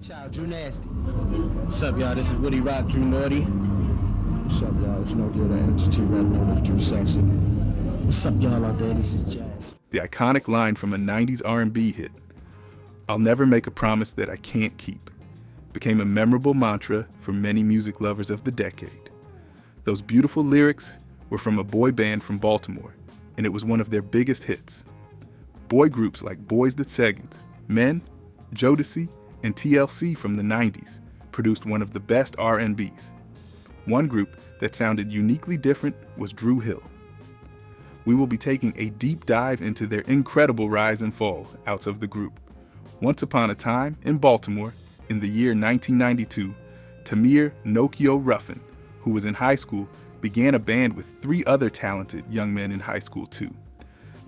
Child, Drew Nasty. What's up, y'all? This is Woody Rock, Drew Naughty. What's up, y'all? It's no good at entity, better known as Drew Sexy. What's up, y'all out there? This is Jazz. The iconic line from a 90s R&B hit, "I'll never make a promise that I can't keep," became a memorable mantra for many music lovers of the decade. Those beautiful lyrics were from a boy band from Baltimore, and it was one of their biggest hits. Boy groups like Boys the Seconds, Men, Jodeci, and TLC from the 90s produced one of the best R&Bs. One group that sounded uniquely different was Dru Hill. We will be taking a deep dive into their incredible rise and fall outs of the group. Once upon a time, in Baltimore, in the year 1992, Tamir Nokio Ruffin, who was in high school, began a band with 3 other talented young men in high school too.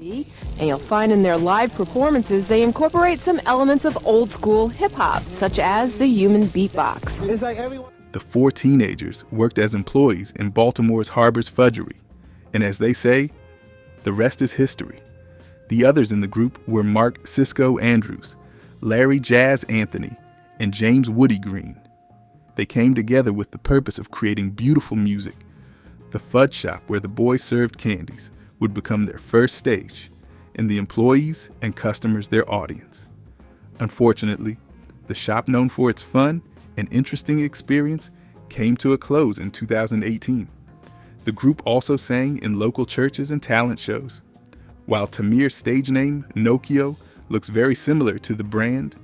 And you'll find in their live performances they incorporate some elements of old-school hip-hop, such as the human beatbox. It's like everyone. The 4 teenagers worked as employees in Baltimore's Harbor's Fudgery, and as they say, the rest is history. The others in the group were Mark Cisco Andrews, Larry Jazz Anthony, and James Woody Green. They came together with the purpose of creating beautiful music. The fudge shop where the boys served candies would become their first stage, and the employees and customers their audience. Unfortunately, the shop, known for its fun and interesting experience, came to a close in 2018. The group also sang in local churches and talent shows. While Tamir's stage name, Nokio, looks very similar to the brand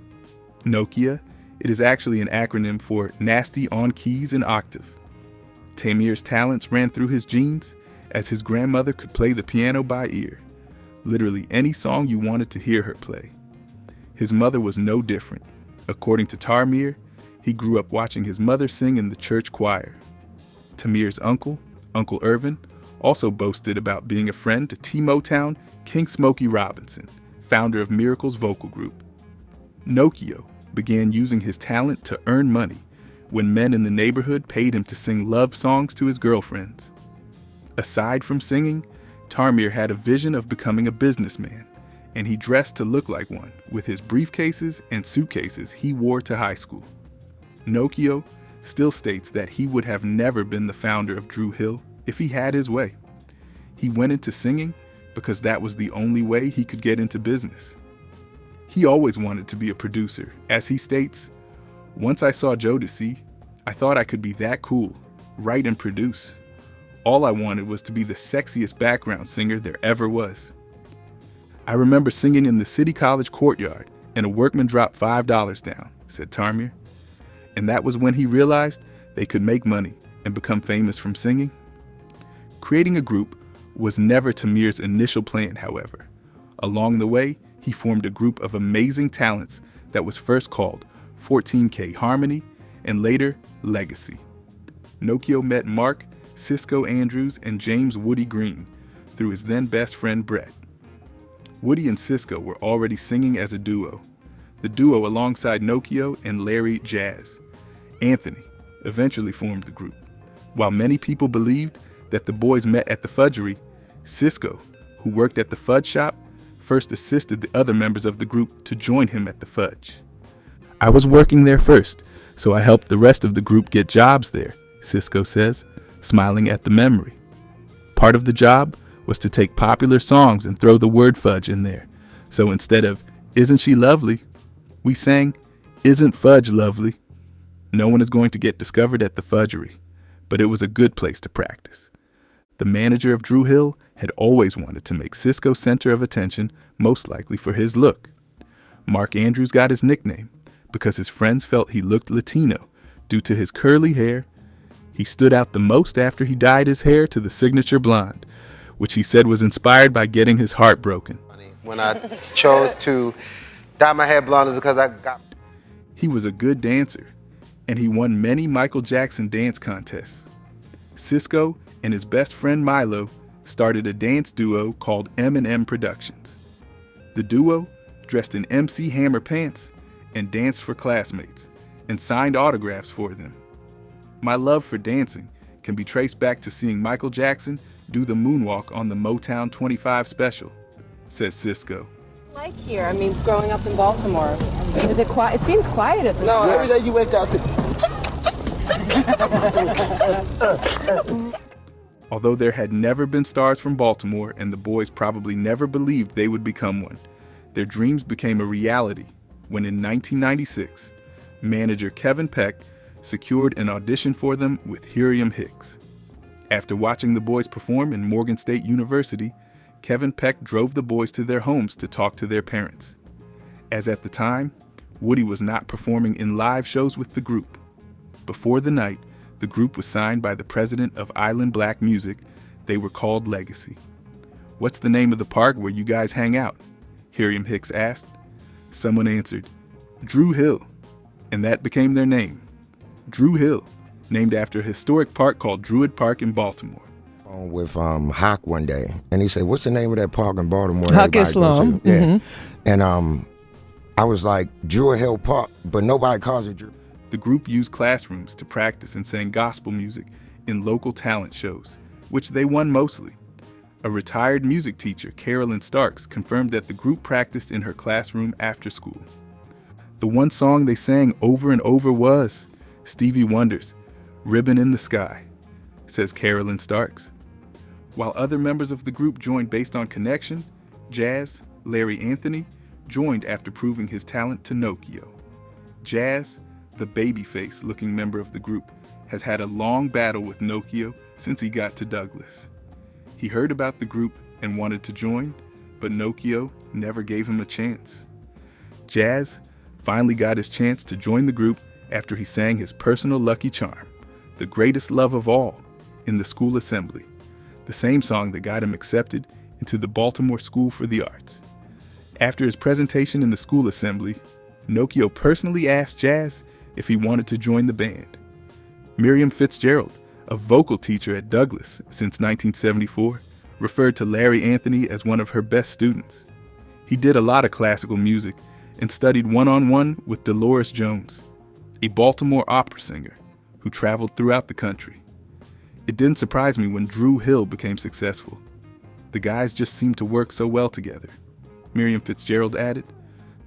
Nokia, it is actually an acronym for Nasty on Keys and Octave. Tamir's talents ran through his genes, as his grandmother could play the piano by ear, literally any song you wanted to hear her play. His mother was no different. According to Tamir, he grew up watching his mother sing in the church choir. Tamir's uncle, Uncle Irvin, also boasted about being a friend to T-Motown King Smokey Robinson, founder of Miracle's vocal group. Nokio began using his talent to earn money when men in the neighborhood paid him to sing love songs to his girlfriends. Aside from singing, Tamir had a vision of becoming a businessman, and he dressed to look like one with his briefcases and suitcases he wore to high school. Nokio still states that he would have never been the founder of Dru Hill if he had his way. He went into singing because that was the only way he could get into business. He always wanted to be a producer. As he states, "Once I saw Jodeci, I thought I could be that cool, write and produce. All I wanted was to be the sexiest background singer there ever was. I remember singing in the City College courtyard and a workman dropped $5 down," said Tamir. And that was when he realized they could make money and become famous from singing. Creating a group was never Tamir's initial plan, however. Along the way, he formed a group of amazing talents that was first called 14K Harmony and later Legacy. Nokio met Mark Cisco Andrews and James Woody Green through his then best friend Brett. Woody and Cisco were already singing as a duo. The duo alongside Nokio and Larry Jazz Anthony eventually formed the group. While many people believed that the boys met at the Fudgery, Cisco, who worked at the fudge shop, first assisted the other members of the group to join him at the fudge. "I was working there first, so I helped the rest of the group get jobs there," Cisco says, smiling at the memory. Part of the job was to take popular songs and throw the word fudge in there. So instead of "Isn't she lovely?" we sang "Isn't fudge lovely?" No one is going to get discovered at the Fudgery, but it was a good place to practice. The manager of Dru Hill had always wanted to make Cisco center of attention, most likely for his look. Mark Andrews got his nickname because his friends felt he looked Latino due to his curly hair. He stood out the most after he dyed his hair to the signature blonde, which he said was inspired by getting his heart broken. When I chose to dye my hair blonde is because I got... He was a good dancer, and he won many Michael Jackson dance contests. Cisco and his best friend Milo started a dance duo called M&M Productions. The duo dressed in MC Hammer pants and danced for classmates and signed autographs for them. My love for dancing can be traced back to seeing Michael Jackson do the moonwalk on the Motown 25 special, says Cisco. Like here, I mean, growing up in Baltimore, Is it quiet? It seems quiet at this No, point. every day you wake up to. Although there had never been stars from Baltimore and the boys probably never believed they would become one, their dreams became a reality when in 1996, manager Kevin Peck secured an audition for them with Hiram Hicks. After watching the boys perform in Morgan State University, Kevin Peck drove the boys to their homes to talk to their parents. As at the time, Woody was not performing in live shows with the group. Before the night, the group was signed by the president of Island Black Music. They were called Legacy. "What's the name of the park where you guys hang out?" Hiram Hicks asked. Someone answered, "Drew Hill," and that became their name. Drew Hill, named after a historic park called Druid Park in Baltimore. With Hawk one day, and he said, "What's the name of that park in Baltimore?" Hawk everybody goes Islam. to?" Yeah, and I was like, Druid Hill Park, but nobody calls it Drew. The group used classrooms to practice and sang gospel music in local talent shows, which they won mostly. A retired music teacher, Carolyn Starks, confirmed that the group practiced in her classroom after school. The one song they sang over and over was Stevie Wonder's "Ribbon in the Sky," says Carolyn Starks. While other members of the group joined based on connection, Jazz, Larry Anthony, joined after proving his talent to Nokio. Jazz, the baby-face-looking member of the group, has had a long battle with Nokio since he got to Douglas. He heard about the group and wanted to join, but Nokio never gave him a chance. Jazz finally got his chance to join the group after he sang his personal lucky charm, "The Greatest Love of All," in the school assembly, the same song that got him accepted into the Baltimore School for the Arts. After his presentation in the school assembly, Nokio personally asked Jazz if he wanted to join the band. Miriam Fitzgerald, a vocal teacher at Douglas since 1974, referred to Larry Anthony as one of her best students. He did a lot of classical music and studied one-on-one with Dolores Jones, a Baltimore opera singer who traveled throughout the country. It didn't surprise me when Drew Hill became successful. The guys just seemed to work so well together. Miriam Fitzgerald added,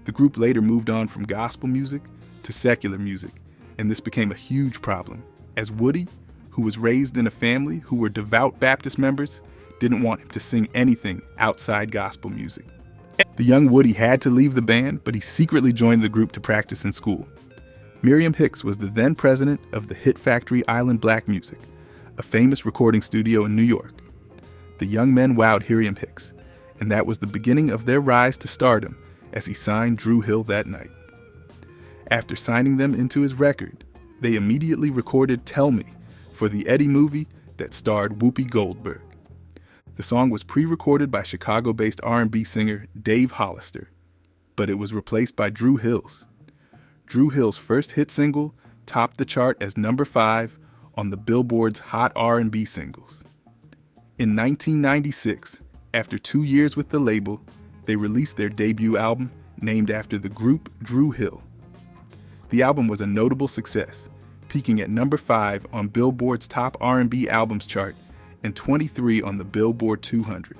the group later moved on from gospel music to secular music, and this became a huge problem, as Woody, who was raised in a family who were devout Baptist members, didn't want him to sing anything outside gospel music. The young Woody had to leave the band, but he secretly joined the group to practice in school. Miriam Hicks was the then president of the hit factory Island Black Music, a famous recording studio in New York. The young men wowed Hiram Hicks, and that was the beginning of their rise to stardom as he signed Drew Hill that night. After signing them into his record, they immediately recorded "Tell Me" for the Eddie movie that starred Whoopi Goldberg. The song was pre-recorded by Chicago-based R&B singer Dave Hollister, but it was replaced by Drew Hill's. Drew Hill's first hit single topped the chart as number 5 on the Billboard's Hot R&B Singles. In 1996, after 2 years with the label, they released their debut album named after the group Drew Hill. The album was a notable success, peaking at number 5 on Billboard's Top R&B Albums chart and 23 on the Billboard 200.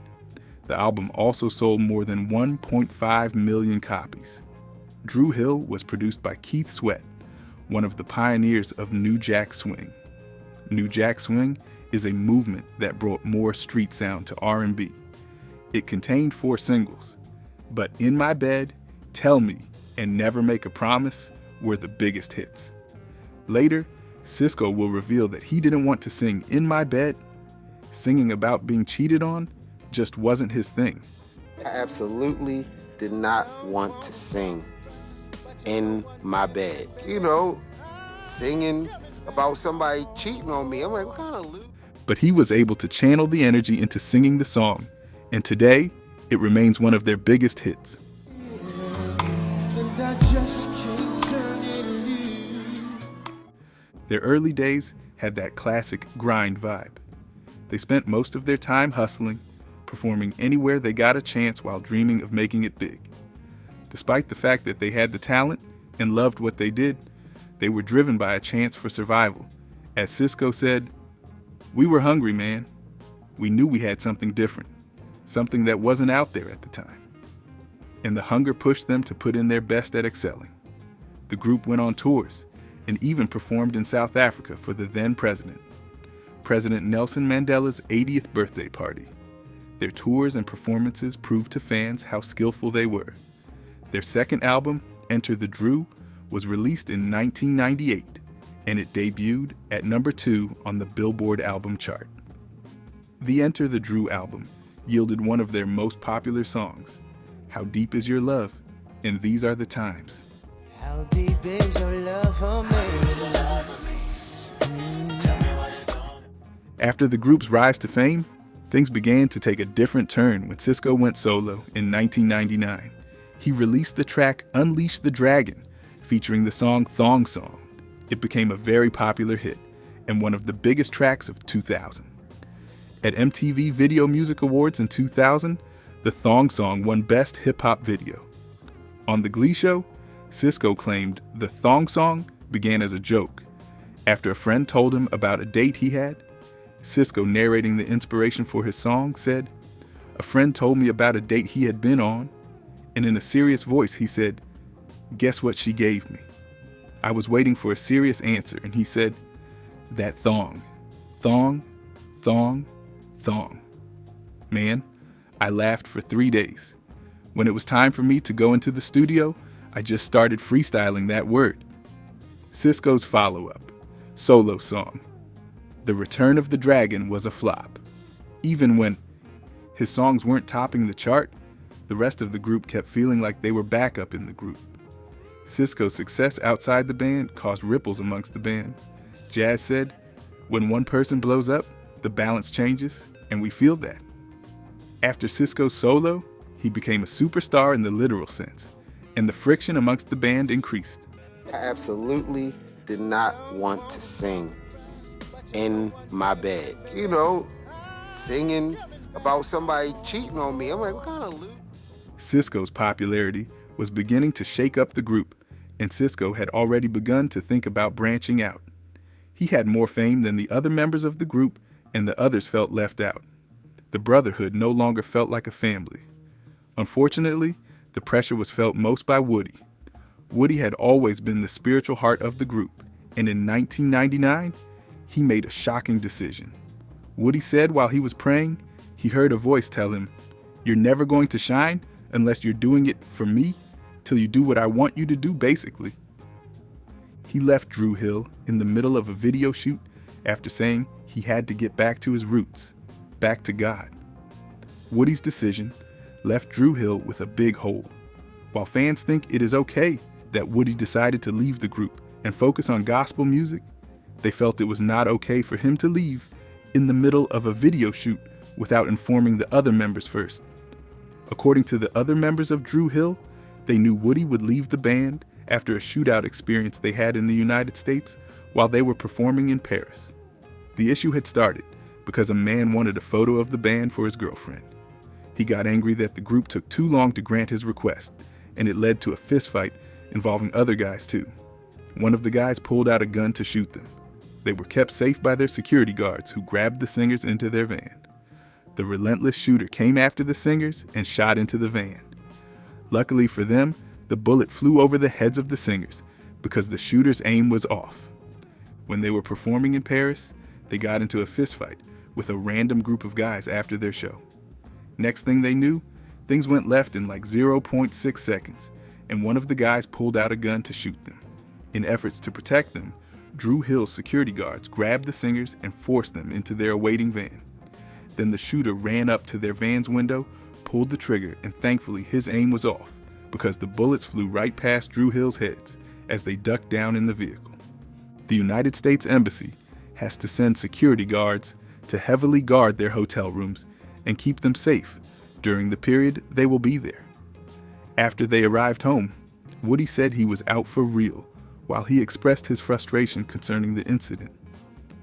The album also sold more than 1.5 million copies. Drew Hill was produced by Keith Sweat, one of the pioneers of New Jack Swing. New Jack Swing is a movement that brought more street sound to R&B. It contained 4 singles, but In My Bed, Tell Me, and Never Make a Promise were the biggest hits. Later, Sisqó will reveal that he didn't want to sing In My Bed. Singing about being cheated on just wasn't his thing. I absolutely did not want to sing in my bed. You know, singing about somebody cheating on me. I'm like, what kind of loser? But he was able to channel the energy into singing the song, and today, it remains one of their biggest hits. Their early days had that classic grind vibe. They spent most of their time hustling, performing anywhere they got a chance while dreaming of making it big. Despite the fact that they had the talent and loved what they did, they were driven by a chance for survival. As Sisqó said, "We were hungry, man. We knew we had something different, something that wasn't out there at the time." and the hunger pushed them to put in their best at excelling. The group went on tours and even performed in South Africa for the then president, President Nelson Mandela's 80th birthday party. Their tours and performances proved to fans how skillful they were. Their second album, Enter the Drew, was released in 1998, and it debuted at number 2 on the Billboard album chart. The Enter the Drew album yielded one of their most popular songs, How Deep Is Your Love, and These Are the Times. How deep is your love for me? After the group's rise to fame, things began to take a different turn when Sisqó went solo in 1999. He released the track Unleash the Dragon, featuring the song Thong Song. It became a very popular hit and one of the biggest tracks of 2000. At MTV Video Music Awards in 2000, the Thong Song won Best Hip Hop Video. On The Glee Show, Sisqó claimed the Thong Song began as a joke. After a friend told him about a date he had, Sisqó, narrating the inspiration for his song, said, "A friend told me about a date he had been on, and in a serious voice he said, 'Guess what she gave me?' I was waiting for a serious answer, and he said, 'That thong. Thong, thong, thong.' Man, I laughed for 3 days. When it was time for me to go into the studio, I just started freestyling that word." Sisqó's follow-up, solo song, The Return of the Dragon, was a flop. Even when his songs weren't topping the chart, the rest of the group kept feeling like they were backup in the group. Sisqó's success outside the band caused ripples amongst the band. Jazz said, "When one person blows up, the balance changes, and we feel that." After Sisqó's solo, he became a superstar in the literal sense, and the friction amongst the band increased. I absolutely did not want to sing in my bed. You know, singing about somebody cheating on me. I'm like, what kind of loot? Sisqó's popularity was beginning to shake up the group, and Sisqó had already begun to think about branching out. He had more fame than the other members of the group, and the others felt left out. The brotherhood no longer felt like a family. Unfortunately, the pressure was felt most by Woody. Woody had always been the spiritual heart of the group, and in 1999, he made a shocking decision. Woody said while he was praying, he heard a voice tell him, "You're never going to shine unless you're doing it for me, till you do what I want you to do," basically. He left Dru Hill in the middle of a video shoot after saying he had to get back to his roots, back to God. Woody's decision left Dru Hill with a big hole. While fans think it is okay that Woody decided to leave the group and focus on gospel music, they felt it was not okay for him to leave in the middle of a video shoot without informing the other members first. According to the other members of Dru Hill, they knew Woody would leave the band after a shootout experience they had in the United States while they were performing in Paris. The issue had started because a man wanted a photo of the band for his girlfriend. He got angry that the group took too long to grant his request, and it led to a fistfight involving other guys too. One of the guys pulled out a gun to shoot them. They were kept safe by their security guards, who grabbed the singers into their van. The relentless shooter came after the singers and shot into the van. Luckily for them, the bullet flew over the heads of the singers because the shooter's aim was off. When they were performing in Paris, they got into a fistfight with a random group of guys after their show. Next thing they knew, things went left in like 0.6 seconds, and one of the guys pulled out a gun to shoot them. In efforts to protect them, Dru Hill's security guards grabbed the singers and forced them into their awaiting van. Then the shooter ran up to their van's window, pulled the trigger, and thankfully his aim was off because the bullets flew right past Dru Hill's heads as they ducked down in the vehicle. The United States Embassy has to send security guards to heavily guard their hotel rooms and keep them safe during the period they will be there. After they arrived home, Woody said he was out for real while he expressed his frustration concerning the incident.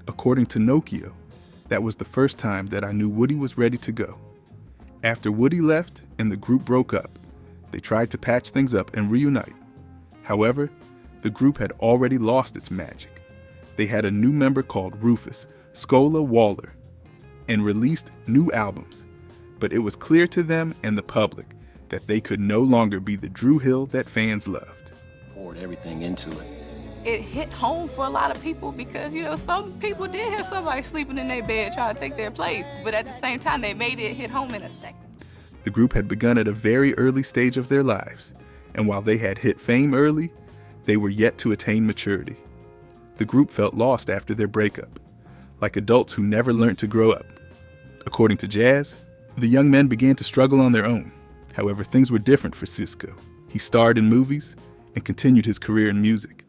According to Nokia, that was the first time that I knew Woody was ready to go. After Woody left and the group broke up, they tried to patch things up and reunite. However, the group had already lost its magic. They had a new member called Rufus Scola Waller and released new albums, but it was clear to them and the public that they could no longer be the Dru Hill that fans loved. Poured everything into it. It hit home for a lot of people because, some people did have somebody sleeping in their bed trying to take their place. But at the same time, they made it hit home in a second. The group had begun at a very early stage of their lives, and while they had hit fame early, they were yet to attain maturity. The group felt lost after their breakup, like adults who never learned to grow up. According to Jazz, the young men began to struggle on their own. However, things were different for Cisco. He starred in movies and continued his career in music.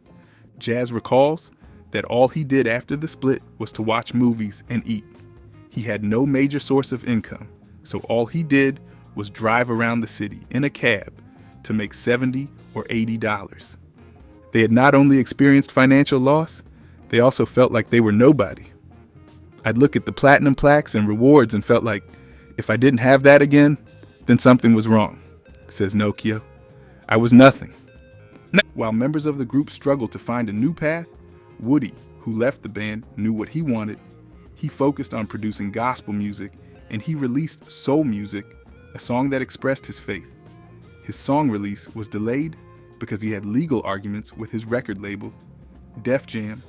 Jazz recalls that all he did after the split was to watch movies and eat. He had no major source of income, so all he did was drive around the city in a cab to make $70 or $80. They had not only experienced financial loss, they also felt like they were nobody. I'd look at the platinum plaques and rewards and felt like if I didn't have that again, then something was wrong, says Nokio. I was nothing. While members of the group struggled to find a new path, Woody, who left the band, knew what he wanted. He focused on producing gospel music, and he released Soul Music, a song that expressed his faith. His song release was delayed because he had legal arguments with his record label, Def Jam.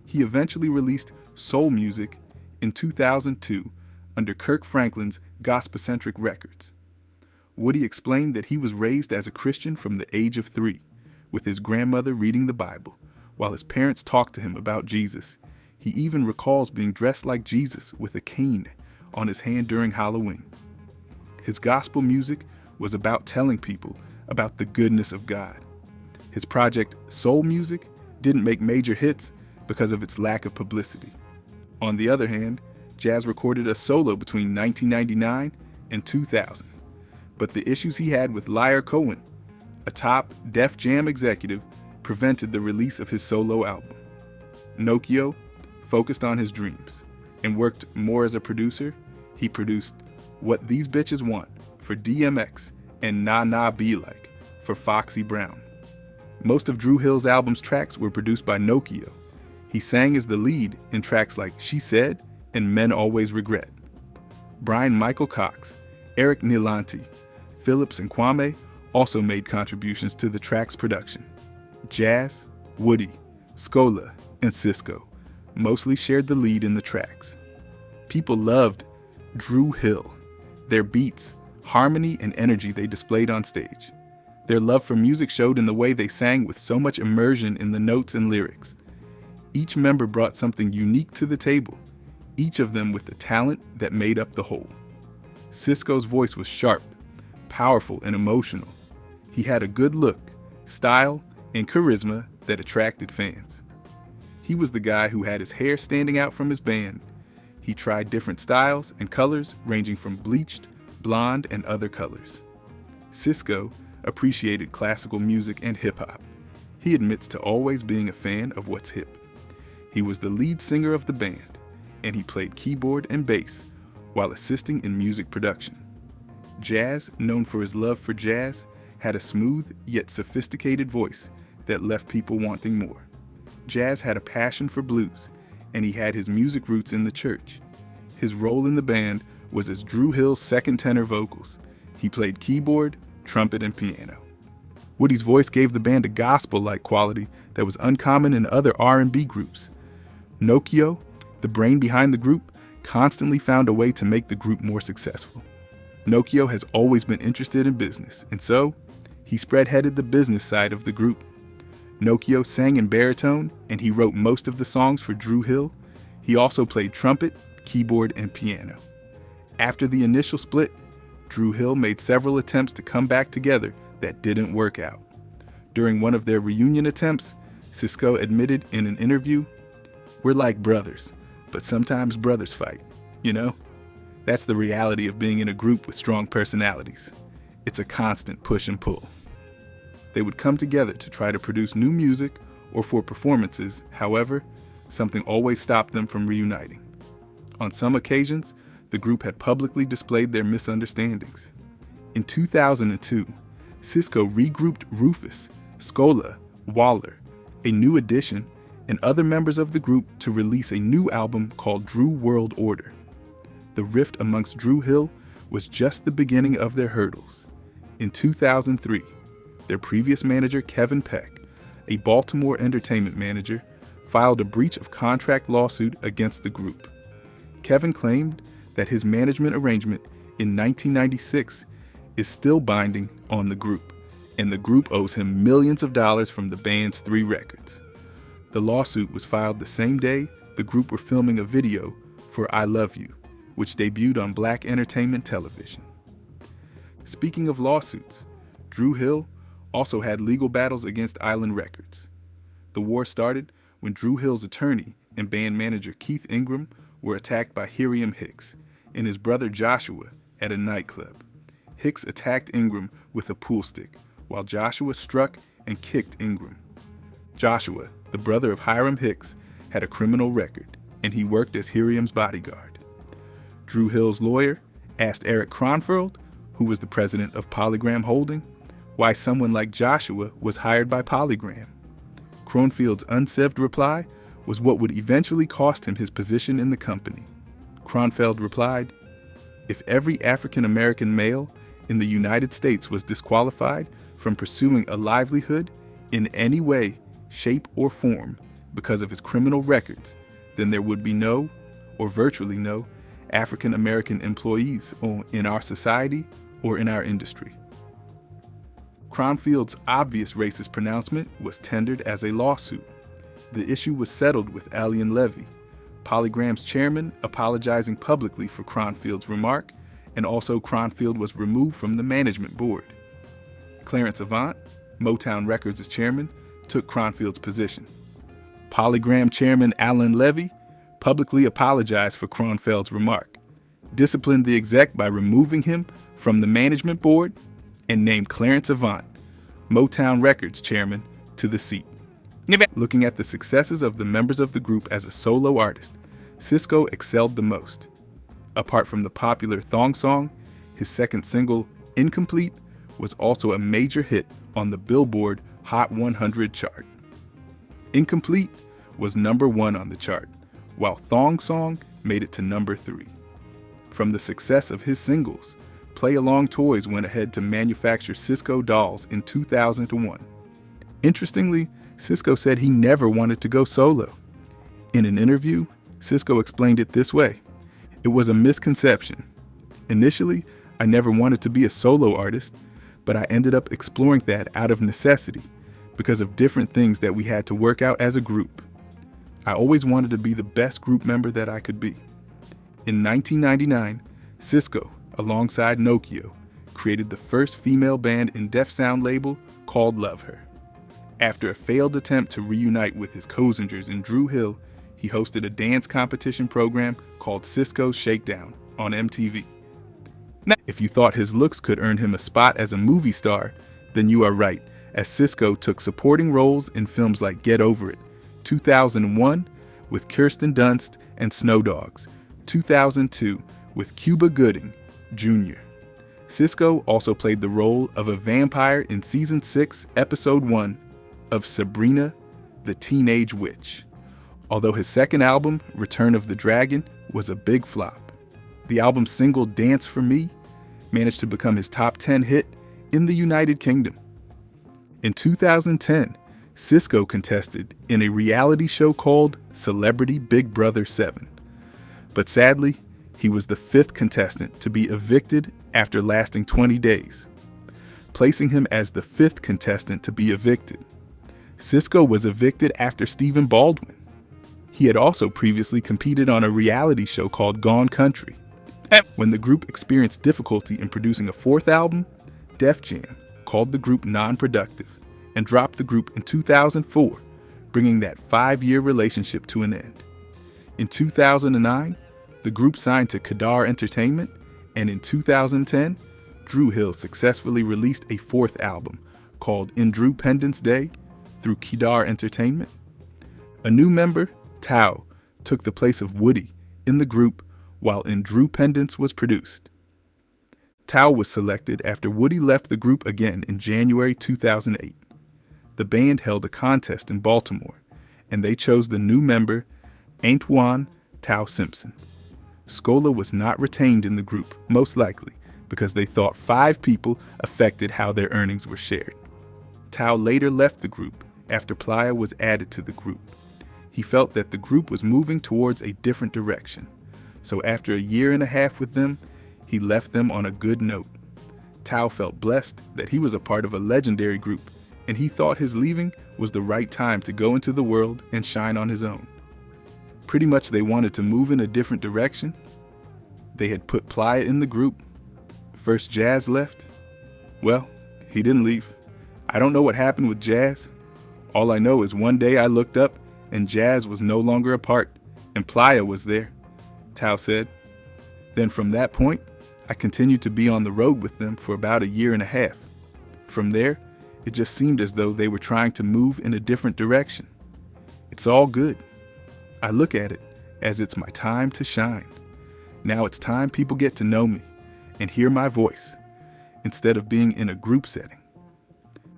He eventually released Soul Music in 2002 under Kirk Franklin's Gospel-Centric Records. Woody explained that he was raised as a Christian from the age of 3, with his grandmother reading the Bible, while his parents talked to him about Jesus. He even recalls being dressed like Jesus with a cane on his hand during Halloween. His gospel music was about telling people about the goodness of God. His project, Soul Music, didn't make major hits because of its lack of publicity. On the other hand, Jazz recorded a solo between 1999 and 2000, but the issues he had with Lyor Cohen, a top Def Jam executive, prevented the release of his solo album. Nokio focused on his dreams and worked more as a producer. He produced What These Bitches Want for DMX and Nah Nah Be Like for Foxy Brown. Most of Dru Hill's album's tracks were produced by Nokio. He sang as the lead in tracks like She Said and Men Always Regret. Brian Michael Cox, Eric Nilanti, Phillips and Kwame also made contributions to the track's production. Jazz, Woody, Scola, and Cisco mostly shared the lead in the tracks. People loved Dru Hill, their beats, harmony, and energy they displayed on stage. Their love for music showed in the way they sang with so much immersion in the notes and lyrics. Each member brought something unique to the table, each of them with the talent that made up the whole. Cisco's voice was sharp, powerful, and emotional. He had a good look, style, and charisma that attracted fans. He was the guy who had his hair standing out from his band. He tried different styles and colors ranging from bleached, blonde, and other colors. Cisco appreciated classical music and hip-hop. He admits to always being a fan of what's hip. He was the lead singer of the band, and he played keyboard and bass while assisting in music production. Jazz, known for his love for jazz, had a smooth yet sophisticated voice that left people wanting more. Jazz had a passion for blues, and he had his music roots in the church. His role in the band was as Dru Hill's second tenor vocals. He played keyboard, trumpet, and piano. Woody's voice gave the band a gospel-like quality that was uncommon in other R&B groups. Nokio, the brain behind the group, constantly found a way to make the group more successful. Nokio has always been interested in business, and so he spearheaded the business side of the group. Nokio sang in baritone, and he wrote most of the songs for Dru Hill. He also played trumpet, keyboard, and piano. After the initial split, Dru Hill made several attempts to come back together that didn't work out. During one of their reunion attempts, Cisco admitted in an interview, "We're like brothers, but sometimes brothers fight, you know? That's the reality of being in a group with strong personalities. It's a constant push and pull." They would come together to try to produce new music or for performances. However, something always stopped them from reuniting. On some occasions, the group had publicly displayed their misunderstandings. In 2002, Cisco regrouped Rufus, Scola, Waller, a new addition, and other members of the group to release a new album called Dru World Order. The rift amongst Dru Hill was just the beginning of their hurdles. In 2003, their previous manager, Kevin Peck, a Baltimore entertainment manager, filed a breach of contract lawsuit against the group. Kevin claimed that his management arrangement in 1996 is still binding on the group, and the group owes him millions of dollars from the band's 3 records. The lawsuit was filed the same day the group were filming a video for I Love You, which debuted on Black entertainment television. Speaking of lawsuits, Dru Hill also had legal battles against Island Records. The war started when Dru Hill's attorney and band manager Keith Ingram were attacked by Hiriam Hicks and his brother Joshua at a nightclub. Hicks attacked Ingram with a pool stick, while Joshua struck and kicked Ingram. Joshua, the brother of Hiram Hicks, had a criminal record, and he worked as Hiriam's bodyguard. Dru Hill's lawyer asked Eric Kronfeld, who was the president of Polygram Holding, why someone like Joshua was hired by Polygram. Kronfeld's unsaved reply was what would eventually cost him his position in the company. Kronfeld replied, "If every African American male in the United States was disqualified from pursuing a livelihood in any way, shape, or form because of his criminal records, then there would be no, or virtually no, African American employees in our society or in our industry." Kronfeld's obvious racist pronouncement was tendered as a lawsuit. The issue was settled with Alien Levy, Polygram's chairman, apologizing publicly for Kronfeld's remark, and also Kronfeld was removed from the management board. Clarence Avant, Motown Records' chairman, took Kronfeld's position. Polygram chairman Alan Levy publicly apologized for Kronfeld's remark, disciplined the exec by removing him from the management board, and named Clarence Avant, Motown Records chairman, to the seat. Looking at the successes of the members of the group as a solo artist, Cisco excelled the most. Apart from the popular Thong Song, his second single, Incomplete, was also a major hit on the Billboard Hot 100 chart. Incomplete was number 1 on the chart, while Thong Song made it to number 3. From the success of his singles, Play Along Toys went ahead to manufacture Cisco dolls in 2001. Interestingly, Cisco said he never wanted to go solo. In an interview, Cisco explained it this way: "It was a misconception. Initially, I never wanted to be a solo artist, but I ended up exploring that out of necessity because of different things that we had to work out as a group. I always wanted to be the best group member that I could be." In 1999, Cisco, alongside Nokia, created the first female band in Def Sound label called Love Her. After a failed attempt to reunite with his Cozengers and Dru Hill, he hosted a dance competition program called Cisco's Shakedown on MTV. Now, if you thought his looks could earn him a spot as a movie star, then you are right, as Cisco took supporting roles in films like Get Over It, 2001 with Kirsten Dunst and Snow Dogs, 2002 with Cuba Gooding Jr. Cisco also played the role of a vampire in Season 6, Episode 1 of Sabrina, the Teenage Witch. Although his second album, Return of the Dragon, was a big flop, the album's single Dance for Me managed to become his top 10 hit in the United Kingdom. In 2010, Cisco contested in a reality show called Celebrity Big Brother 7. But sadly, he was the 5th contestant to be evicted after lasting 20 days, placing him as the 5th contestant to be evicted. Cisco was evicted after Stephen Baldwin. He had also previously competed on a reality show called Gone Country. When the group experienced difficulty in producing a 4th album, Def Jam called the group non-productive and dropped the group in 2004, bringing that 5-year relationship to an end. In 2009, the group signed to Kedar Entertainment, and in 2010, Dru Hill successfully released a 4th album called Indrupendence Day through Kedar Entertainment. A new member, Tao, took the place of Woody in the group while Indrupendence was produced. Tao was selected after Woody left the group again in January 2008. The band held a contest in Baltimore, and they chose the new member, Antoine Tao Simpson. Scola was not retained in the group, most likely because they thought 5 people affected how their earnings were shared. Tao later left the group after Playa was added to the group. He felt that the group was moving towards a different direction, so after a year and a half with them, he left them on a good note. Tao felt blessed that he was a part of a legendary group, and he thought his leaving was the right time to go into the world and shine on his own. Pretty much they wanted to move in a different direction. They had put Playa in the group. First Jazz left. Well, he didn't leave. I don't know what happened with Jazz. All I know is one day I looked up and Jazz was no longer a part, and Playa was there, Tao said. Then from that point, I continued to be on the road with them for about a year and a half. From there, it just seemed as though they were trying to move in a different direction. It's all good. I look at it as it's my time to shine. Now it's time people get to know me and hear my voice instead of being in a group setting.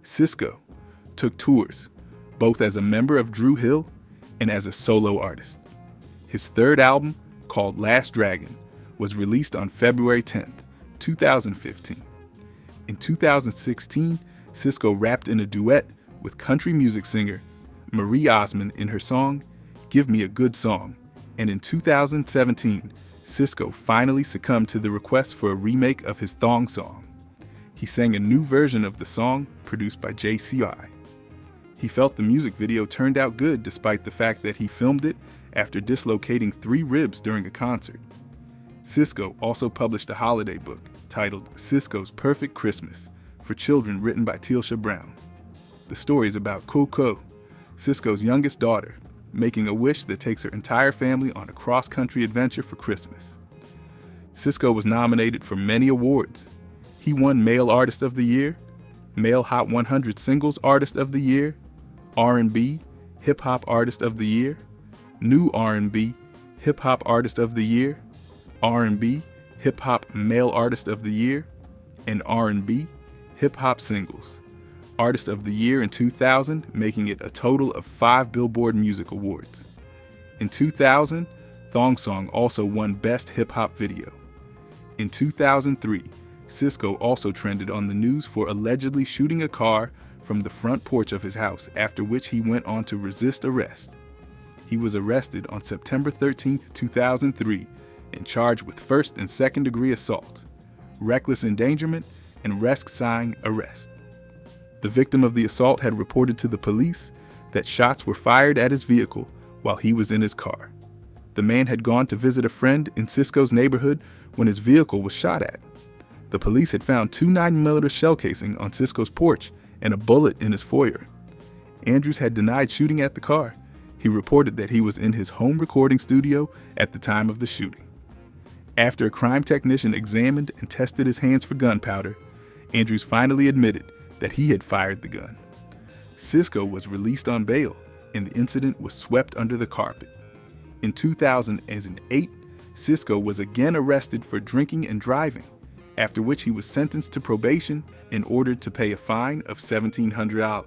Cisco took tours, both as a member of Dru Hill and as a solo artist. His third album, called Last Dragon, was released on February 10th, 2015. In 2016, Cisco rapped in a duet with country music singer Marie Osmond in her song, Give Me a Good Song, and in 2017, Cisco finally succumbed to the request for a remake of his Thong song. He sang a new version of the song produced by JCI. He felt the music video turned out good despite the fact that he filmed it after dislocating 3 ribs during a concert. Cisco also published a holiday book titled Cisco's Perfect Christmas for children, written by Tealsha Brown. The story is about Coco, Cisco's youngest daughter, making a wish that takes her entire family on a cross-country adventure for Christmas. Cisco was nominated for many awards. He won Male Artist of the Year, Male Hot 100 Singles Artist of the Year, R&B Hip Hop Artist of the Year, New R&B Hip Hop Artist of the Year, R&B Hip Hop Male Artist of the Year, and R&B Hip Hop Singles Artist of the Year in 2000, making it a total of 5 Billboard Music Awards. In 2000, Thong Song also won Best Hip Hop Video. In 2003, Cisco also trended on the news for allegedly shooting a car from the front porch of his house, after which he went on to resist arrest. He was arrested on September 13, 2003, and charged with first and second degree assault, reckless endangerment, and risk-sign arrest. The victim of the assault had reported to the police that shots were fired at his vehicle while he was in his car. The man had gone to visit a friend in Cisco's neighborhood when his vehicle was shot at. The police had found 2 9mm shell casing on Cisco's porch and a bullet in his foyer. Andrews had denied shooting at the car. He reported that he was in his home recording studio at the time of the shooting. After a crime technician examined and tested his hands for gunpowder, Andrews finally admitted that he had fired the gun. Cisco was released on bail, and the incident was swept under the carpet. In 2008, Cisco was again arrested for drinking and driving, after which he was sentenced to probation and ordered to pay a fine of $1,700.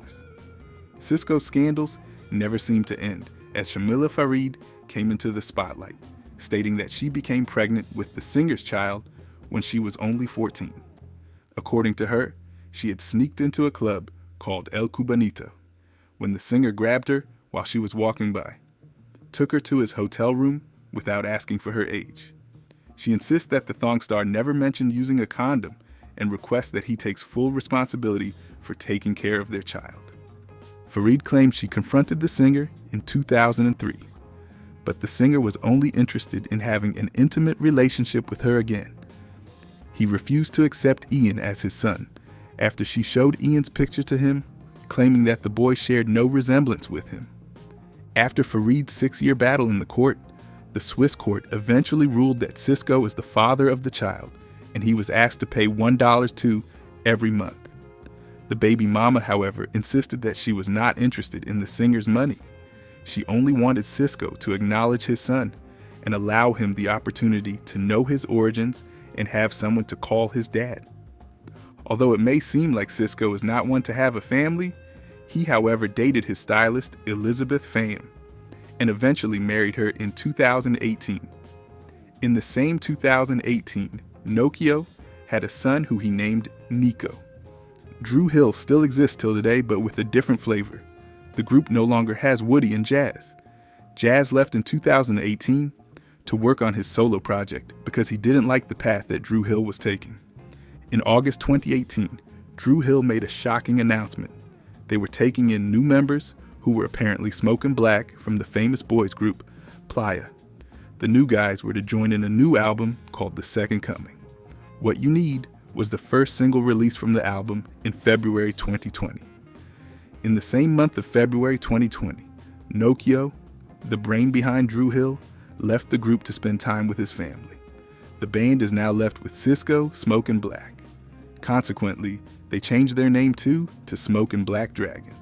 Cisco's scandals never seemed to end, as Shamila Farid came into the spotlight, stating that she became pregnant with the singer's child when she was only 14. According to her, she had sneaked into a club called El Cubanito when the singer grabbed her while she was walking by, took her to his hotel room without asking for her age. She insists that the Thong star never mentioned using a condom and requests that he takes full responsibility for taking care of their child. Farid claimed she confronted the singer in 2003, but the singer was only interested in having an intimate relationship with her again. He refused to accept Ian as his son after she showed Ian's picture to him, claiming that the boy shared no resemblance with him. After Farid's 6-year battle in the court, the Swiss court eventually ruled that Cisco is the father of the child, and he was asked to pay $1 to every month. The baby mama, however, insisted that she was not interested in the singer's money. She only wanted Cisco to acknowledge his son and allow him the opportunity to know his origins and have someone to call his dad. Although it may seem like Cisco is not one to have a family, he, however, dated his stylist Elizabeth Pham and eventually married her in 2018. In the same 2018, Nokia had a son who he named Nico. Dru Hill still exists till today, but with a different flavor. The group no longer has Woody and Jazz. Jazz left in 2018 to work on his solo project because he didn't like the path that Dru Hill was taking. In August 2018, Dru Hill made a shocking announcement. They were taking in new members who were apparently smoking black from the famous boys group Playa. The new guys were to join in a new album called The Second Coming. What You Need was the first single released from the album in February 2020. In the same month of February 2020, Nokio, the brain behind Dru Hill, left the group to spend time with his family. The band is now left with Cisco, Smoke and Black. Consequently, they changed their name too to Smoke and Black Dragon.